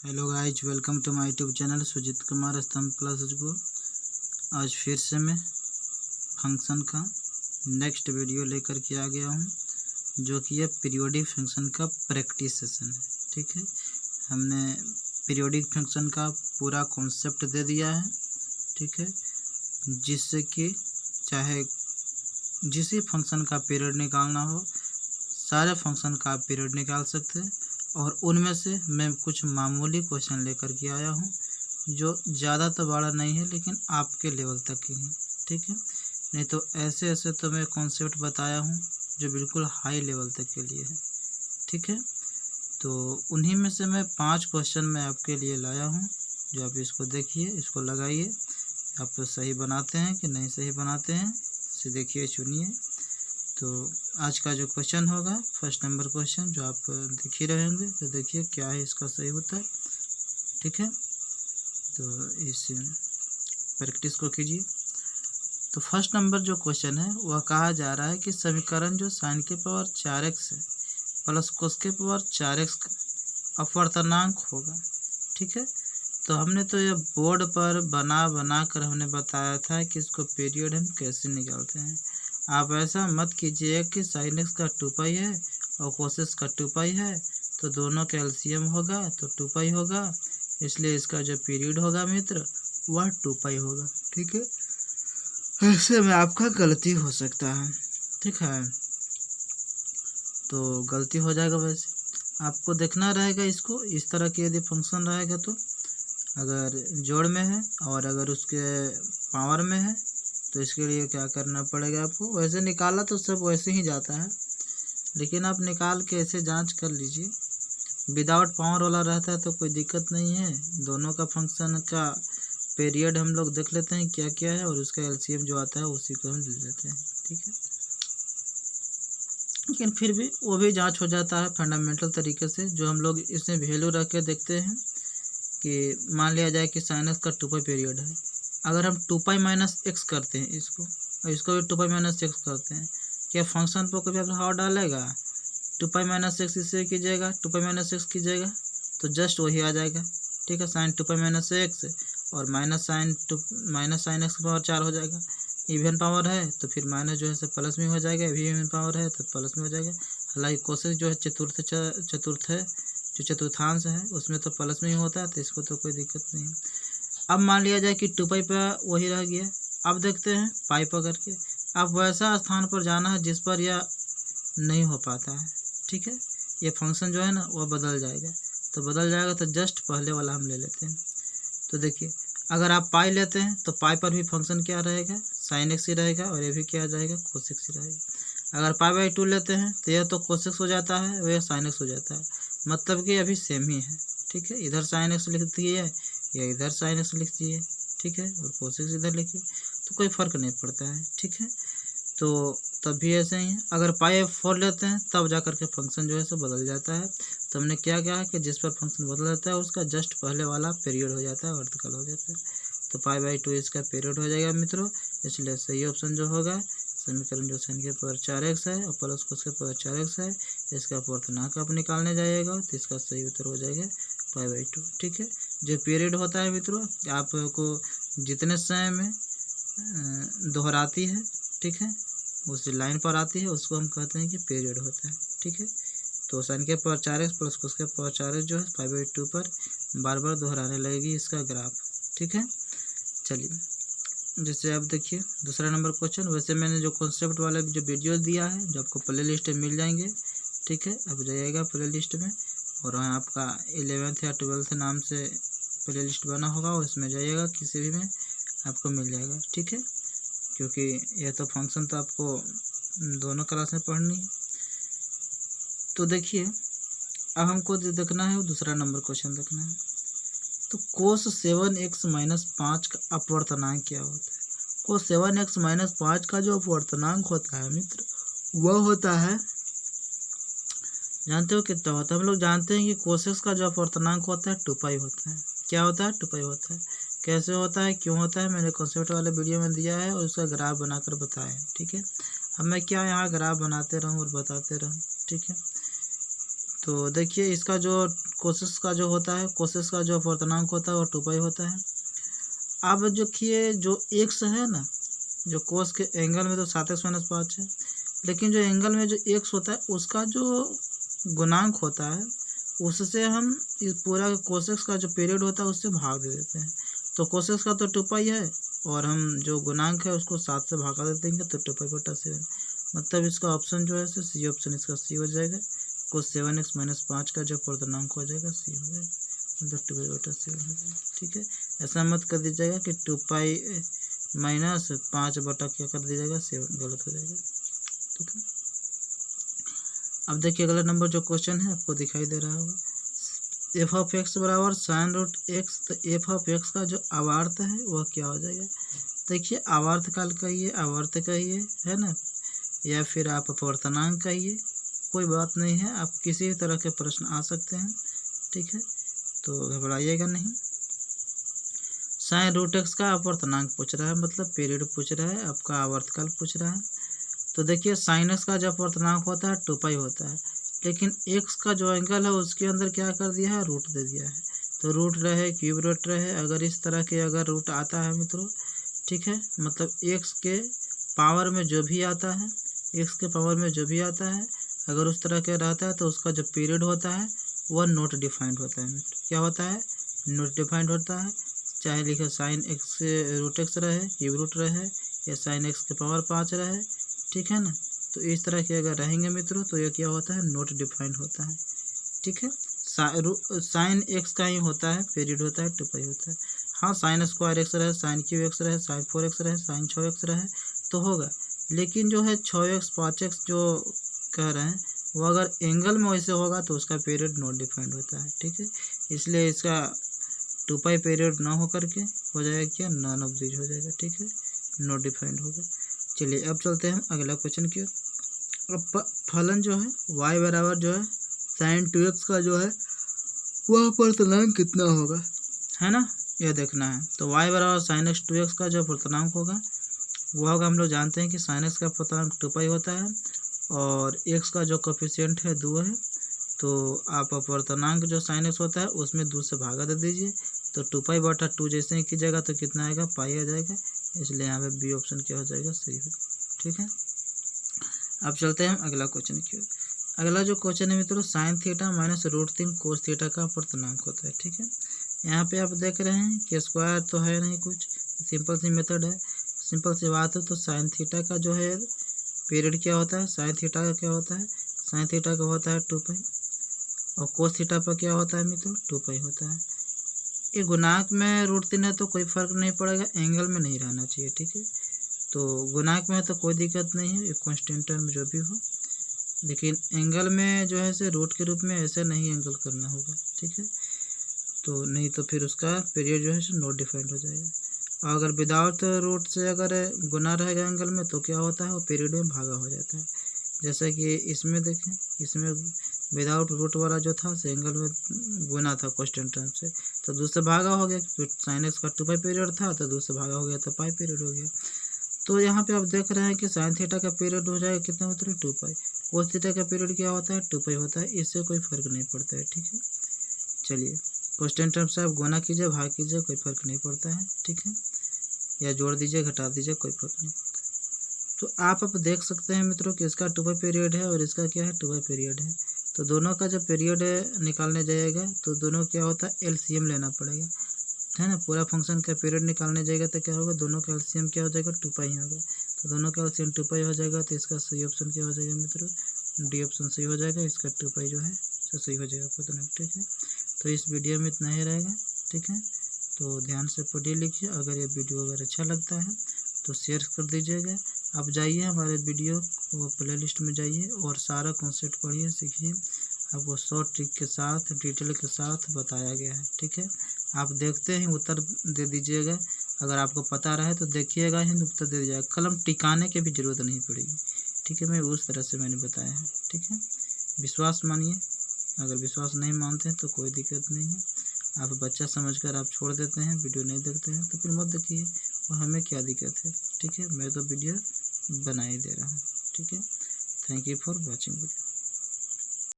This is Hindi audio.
Hello guys, welcome to my YouTube channel Sujit Kumar Stambh classes को। आज फिर से मैं फंक्शन का नेक्स्ट वीडियो लेकर के आ गया हूँ, जो कि है पीरियोडिक फंक्शन का प्रैक्टिस सेशन है। ठीक है, हमने पीरियोडिक फंक्शन का पूरा कॉन्सेप्ट दे दिया है। ठीक है, जिससे कि चाहे जिस फंक्शन का पीरियड निकालना हो, सारे फंक्शन का आप पीरियड निकाल सकते हैं। और उनमें से मैं कुछ मामूली क्वेश्चन लेकर के आया हूँ, जो ज़्यादा तो बड़ा नहीं है लेकिन आपके लेवल तक ही है। ठीक है, नहीं तो ऐसे ऐसे तो मैं कॉन्सेप्ट बताया हूँ जो बिल्कुल हाई लेवल तक के लिए है। ठीक है, तो उन्हीं में से मैं 5 क्वेश्चन मैं आपके लिए लाया हूँ, जो आप इसको देखिए, इसको लगाइए। आप सही बनाते हैं कि नहीं सही बनाते हैं, इसे देखिए, चुनिए। तो आज का जो क्वेश्चन होगा, फर्स्ट नंबर क्वेश्चन जो आप देख ही रहे होंगे, तो देखिए क्या है इसका सही उत्तर। ठीक है, तो इस प्रैक्टिस को कीजिए। तो फर्स्ट नंबर जो क्वेश्चन है वह कहा जा रहा है कि समीकरण जो sin के पावर 4x है प्लस cos के पावर 4x का अपवर्तनांक होगा। ठीक है, तो हमने तो ये बोर्ड पर बना कर हमने बताया था कि इसको पीरियड हम कैसे निकालते हैं। आप ऐसा मत कीजिए कि sin x का 2 पाई है और cos x का 2 पाई है, तो दोनों का एलसीएम होगा तो 2 पाई होगा, इसलिए इसका जो पीरियड होगा मित्र वह 2 पाई होगा। ठीक है, ऐसे में आपका गलती हो सकता है। ठीक है, तो गलती हो जाएगा। वैसे आपको देखना रहेगा इसको, इस तरह के यदि फंक्शन रहेगा तो अगर जोड़ में है और अगर उसके पावर में है तो इसके लिए क्या करना पड़ेगा आपको। वैसे निकाला तो सब वैसे ही जाता है, लेकिन आप निकाल के ऐसे जांच कर लीजिए। विदाउट पावर वाला रहता है तो कोई दिक्कत नहीं है, दोनों का फंक्शन का पीरियड हम लोग देख लेते हैं क्या क्या है और उसका एलसीएम जो आता है उसी को हम ले लेते हैं। ठीक है, लेकिन फिर भी वो भी जांच हो जाता है फंडामेंटल तरीके से, जो हम लोग इसमें वैल्यू रख के देखते हैं कि मान लिया जाए कि sin x का 2 पाई पीरियड है। अगर हम 2 पाई माइनस एक्स करते हैं इसको और इसको भी 2 पाई माइनस एक्स करते हैं, क्या फंक्शन पर कभी प्रभाव डालेगा? 2 पाई माइनस एक्स इससे कीजिएगा, 2 पाई माइनस एक्स कीजिएगा तो जस्ट वही आ जाएगा। ठीक है, sin 2 पाई माइनस एक्स और माइनस साइन एक्स का पावर 4 हो जाएगा। इवन पावर है तो फिर माइनस जो है सब प्लस में हो जाएगा, भी इवन पावर है तो प्लस में हो जाएगा। हालांकि कोसेक जो है चतुर्थ है, जो चतुर्थांश है उसमें तो प्लस में ही होता है, तो इसको तो कोई दिक्कत नहीं है। अब मान लिया जाए कि 2 पाई पर वही रह गया, अब देखते हैं पाई पकड़ के। अब वैसा स्थान पर जाना है जिस पर यह नहीं हो पाता है। ठीक है, ये फंक्शन जो है ना वह बदल जाएगा, तो बदल जाएगा तो जस्ट पहले वाला हम ले लेते हैं। तो देखिए, अगर आप पाई लेते हैं तो पाई पर भी फंक्शन क्या रहेगा, sin x ही रहेगा, और ये भी क्या रहेगा, cos x ही रहेगा। अगर पाई/2 लेते हैं तो यह तो cos x हो जाता है, वह sin x हो जाता है, मतलब कि अभी सेम ही है। ठीक है, इधर sin x लिख दिए या इधर sin x लिख दिए, ठीक है, और cos x इधर लिखिए, तो कोई फर्क नहीं पड़ता है। ठीक है, तो तब भी ऐसे ही है। अगर पाई/4 लेते हैं तब जा करके फंक्शन जो है सो बदल जाता है। तो हमने क्या किया है कि जिस पर फंक्शन बदल जाता है उसका जस्ट पहले वाला पीरियड हो जाता है, वर्टिकल हो जाता है। तो पाई/2 इसका पीरियड हो जाएगा मित्रों, इसलिए सही ऑप्शन जो होगा समीकरण जो sin के पावर 4x है और प्लस cos के पावर 4x है, इसका अपवर्तनांक आप निकालने जाइएगा तो इसका सही उत्तर हो जाएगा पाई/2। ठीक है, जो पीरियड होता है मित्रों आपको जितने समय में दोहराती है, ठीक है, उस लाइन पर आती है, उसको हम कहते हैं कि पीरियड होता है। ठीक है, तो sin के पावर 4x प्लस cos के पावर 4x जो है पाई/2 पर बार बार दोहराने लगेगी इसका ग्राफ। ठीक है, चलिए, जैसे अब देखिए दूसरा नंबर क्वेश्चन। वैसे मैंने जो कॉन्सेप्ट वाला जो वीडियो दिया है जो आपको प्ले लिस्ट में मिल जाएंगे। ठीक है, अब जाइएगा प्ले लिस्ट में और वहाँ आपका 11th या 12th नाम से प्ले लिस्ट बना होगा, उसमें जाइएगा, किसी भी में आपको मिल जाएगा। ठीक है, क्योंकि यह तो फंक्शन तो आपको दोनों क्लास में पढ़नी है। तो देखिए, अब हमको देखना है दूसरा नंबर क्वेश्चन देखना है। तो cos 7x माइनस 5 का अपवर्तनांक क्या होता है? cos 7x माइनस 5 का जो अपवर्तनांक होता है मित्र वह होता है, जानते हो कितना होता है? हम लोग जानते हैं कि cos x का जो अपवर्तनांक होता है 2 पाई होता है। क्या होता है? 2 पाई होता है। कैसे होता है, क्यों होता है, मैंने कॉन्सेप्ट वाले वीडियो में दिया है और उसका ग्राफ बनाकर बताया है। ठीक है, अब मैं क्या यहाँ ग्राफ बनाते रहूँ और बताते रहूँ। ठीक है, तो देखिए इसका जो कोशिश का जो होता है, कोशिश का जो अपवर्तनांक होता है वो 2 पाई होता है। अब देखिए जो एक्स है ना, जो कोस के एंगल में तो 7x-5 है, लेकिन जो एंगल में जो एक्स होता है उसका जो गुणांक होता है उससे हम इस पूरा कोसेक्स का जो पीरियड होता है उससे भाग दे देते हैं। तो कोसेक्स का तो 2 पाई है और हम जो गुणांक है उसको 7 से भागा दे देंगे तो 2 पाई/7। मतलब इसका ऑप्शन जो है सी ऑप्शन इसका सी हो जाएगा। कोस 7x-5 का जो पूर्णांक हो जाएगा सी हो जाएगा, मतलब 2 पाई/7 हो जाएगा। ठीक है, ऐसा मत कर दीजिएगा कि 2 पाई माइनस 5 बटा क्या कर दीजिएगा 7, गलत हो जाएगा। ठीक है, अब देखिए अगला नंबर जो क्वेश्चन है आपको दिखाई दे रहा होगा, एफ ऑफ एक्स बराबर साइन रूट एक्स। तो एफ ऑफ एक्स का जो आवर्त है वह क्या हो जाएगा। देखिए आवर्त काल कहिए, आवर्त कहिए, है ना, या फिर आप अपवर्तनांक कहिए, कोई बात नहीं है, आप किसी भी तरह के प्रश्न आ सकते हैं। ठीक है, तो घबराइएगा नहीं। साइन रूट एक्स का अपवर्तनांक पूछ रहा है, मतलब पीरियड पूछ रहा है, आपका आवर्तकाल पूछ रहा है। तो देखिए साइन एक्स का जो अपवर्तनांक होता है 2 पाई होता है, लेकिन एक्स का जो एंगल है उसके अंदर क्या कर दिया है, रूट दे दिया है। तो रूट रहे क्यूब रूट रहे, अगर इस तरह के अगर रूट आता है मित्रों, ठीक है, मतलब एक्स के पावर में जो भी आता है, एक्स के पावर में जो भी आता है अगर उस तरह के रहता है तो उसका जो पीरियड होता है वह नॉट डिफाइंड होता है मित्रों। क्या होता है, नॉट डिफाइंड होता है। चाहे लिखे साइन एक्स रूट एक्स रहे, क्यूब रूट रहे, या साइन एक्स के पावर 5 रहे, ठीक है ना। तो इस तरह के अगर रहेंगे मित्रों तो ये क्या होता है, नॉट डिफाइंड होता है। ठीक है, साइन एक्स का ही होता है, पीरियड होता है 2 पाई होता है। हाँ, साइन स्क्वायर एक्स रहे, साइन क्यूब एक्स रहे, साइन 4x रहे, साइन 6x रहे तो होगा, लेकिन जो है 6x 5x जो कह रहे हैं वो अगर एंगल में वैसे होगा तो उसका पीरियड नॉट डिफाइंड होता है। ठीक है, इसलिए इसका 2 पाई पीरियड ना हो करके हो जाएगा क्या, नॉन ऑफ दीज हो जाएगा। ठीक है, नॉट डिफाइंड होगा। चलिए अब चलते हैं अगला क्वेश्चन की। अब फलन जो है y बराबर जो है साइन 2x का जो है वह पूर्णांक कितना होगा, है ना, यह देखना है। तो y बराबर साइन एक्स 2x का जो पूर्णांक होगा वह होगा, हम लोग जानते हैं कि साइन एक्स का पूर्णांक 2 पाई होता है और x का जो कोफिशिएंट है 2 है। तो आप पूर्णांक जो साइन एक्स होता है उसमें 2 से भागा दे दीजिए, तो 2 पाई/2 जैसे ही कीजिएगा तो कितना आएगा, पाई आ जाएगा। इसलिए यहाँ पे बी ऑप्शन क्या हो जाएगा, सही हो। ठीक है, अब चलते हैं अगला क्वेश्चन की ओर। अगला जो क्वेश्चन है मित्रों, sine theta minus √3 cos theta का पूर्णांक होता है। ठीक है, यहाँ पे आप देख रहे हैं कि स्क्वायर तो है नहीं, कुछ सिंपल सी मेथड है, सिंपल सी बात है। तो साइन थीटा का जो है पीरियड क्या होता है, साइन थीटा का क्या होता है, साइन थीटा का होता है 2 पाई और कोस थीटा पर क्या होता है मित्रों, 2 पाई होता है। ये गुणांक में √3 है तो कोई फर्क नहीं पड़ेगा, एंगल में नहीं रहना चाहिए। ठीक है, तो गुणांक में है तो कोई दिक्कत नहीं है, ये कांस्टेंट टर्म जो भी हो, लेकिन एंगल में जो है से रूट के रूप में ऐसे नहीं एंगल करना होगा। ठीक है, तो नहीं तो फिर उसका पीरियड जो है सो नॉट डिफाइंड हो जाएगा। और अगर विदाउट रूट से अगर गुना रहेगा एंगल में तो क्या होता है, वो पीरियड में भागा हो जाता है। जैसे कि इसमें देखें, इसमें विदाउट रूट वाला जो था से एंगल में गुना था कांस्टेंट टर्म से, तो 2 से भागा हो गया, फिर साइन एक्स का 2 पाई पीरियड था तो 2 से भागा हो गया तो पाई पीरियड हो गया। तो यहाँ पे आप देख रहे हैं कि साइन थीटा का पीरियड हो जाएगा कितना, मतलब 2 पाई। कोस थीटा का पीरियड क्या होता है, 2 पाई होता है, इससे कोई फर्क नहीं पड़ता है। ठीक है, चलिए कांस्टेंट टर्म से आप गुना कीजिए, भाग कीजिए, कोई फर्क नहीं पड़ता है। ठीक है, या जोड़ दीजिए, घटा दीजिए, कोई फर्क नहीं पड़ता। तो आप अब देख सकते हैं मित्रों कि इसका 2 पाई पीरियड है और इसका क्या है, 2 पाई पीरियड है। तो दोनों का जब पीरियड निकालने जाएगा तो दोनों क्या होता है, एलसीएम लेना पड़ेगा, है ना। पूरा फंक्शन का पीरियड निकालने जाएगा तो क्या होगा, दोनों का एलसीएम क्या हो जाएगा, 2 पाई होगा। तो दोनों का एलसीएम 2 पाई हो जाएगा, तो इसका सही ऑप्शन क्या हो जाएगा मित्रों, डी ऑप्शन सही हो जाएगा। इसका 2 पाई जो है तो सही हो जाएगा पूर्णांक। ठीक है, तो इस वीडियो में इतना ही रहेगा। ठीक है, तो ध्यान से पढ़िए लिखिए। अगर ये वीडियो अगर अच्छा लगता है तो शेयर कर दीजिएगा। आप जाइए हमारे वीडियो वो प्ले लिस्ट में जाइए और सारा कॉन्सेप्ट पढ़िए, सीखिए। आपको शॉर्ट ट्रिक के साथ, डिटेल के साथ बताया गया है। ठीक है, आप देखते ही उत्तर दे दीजिएगा। अगर आपको पता रहे तो देखिएगा ही उत्तर दे दीजिएगा, कलम टिकाने की भी ज़रूरत नहीं पड़ेगी। ठीक है, मैं उस तरह से मैंने बताया है। ठीक है, विश्वास मानिए, अगर विश्वास नहीं मानते हैं तो कोई दिक्कत नहीं है। आप बच्चा समझकर आप छोड़ देते हैं, वीडियो नहीं देखते हैं तो फिर मत देखिए, और हमें क्या दिक्कत है। ठीक है, मैं तो वीडियो बना ही दे रहा हूँ। ठीक है, thank you for watching video.